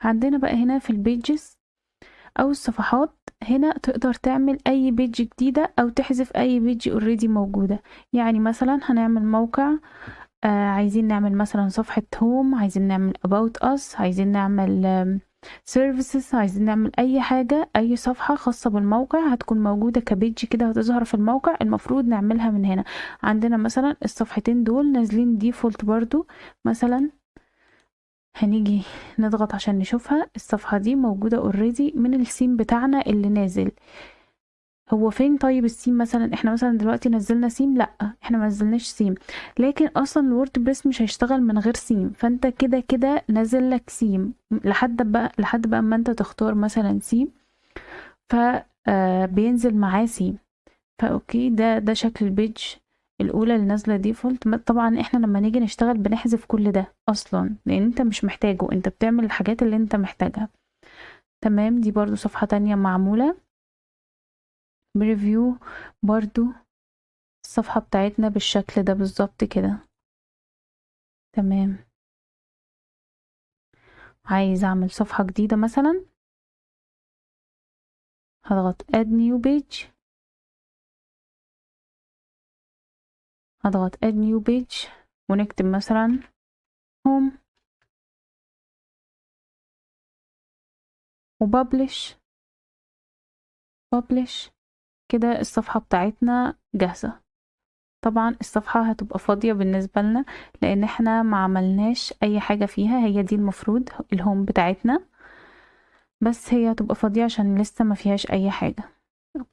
عندنا بقى هنا في البيجز او الصفحات، هنا تقدر تعمل اي بيج جديدة او تحذف اي بيج اوريدي موجودة. يعني مثلا هنعمل موقع، عايزين نعمل مثلا صفحة هوم، عايزين نعمل about us، عايزين نعمل services، عايزين نعمل اي حاجة، اي صفحة خاصة بالموقع هتكون موجودة كبيج كده هتظهر في الموقع، المفروض نعملها من هنا. عندنا مثلا الصفحتين دول نازلين ديفولت برضو، مثلا هنيجي نضغط عشان نشوفها. الصفحة دي موجودة اوريدي من السيم بتاعنا اللي نازل. هو فين طيب السيم؟ مثلا احنا مثلا دلوقتي نزلنا سيم؟ لا، احنا ما نزلناش سيم، لكن اصلا الووردبريس مش هيشتغل من غير سيم، فانت كده كده نازل لك سيم لحد بقى اما انت تختار مثلا سيم، ف بينزل معاه سيم. فاوكي، ده شكل البيج الاولى اللي نازله ديفولت. طبعا احنا لما نيجي نشتغل بنحذف كل ده اصلا، لان انت مش محتاجه، انت بتعمل الحاجات اللي انت محتاجها. تمام، دي برضو صفحة تانية معمولة بريفيو، برضو الصفحة بتاعتنا بالشكل ده بالظبط كده. تمام، عايز اعمل صفحة جديدة مثلا، هضغط add new page، هضغط add new page ونكتب مثلا home وpublish. publish كده الصفحة بتاعتنا جاهزة. طبعا الصفحة هتبقى فاضية بالنسبة لنا لان احنا ما عملناش اي حاجة فيها، هي دي المفروض الهوم بتاعتنا، بس هي هتبقى فاضية عشان لسه ما فيهاش اي حاجة. اوكي.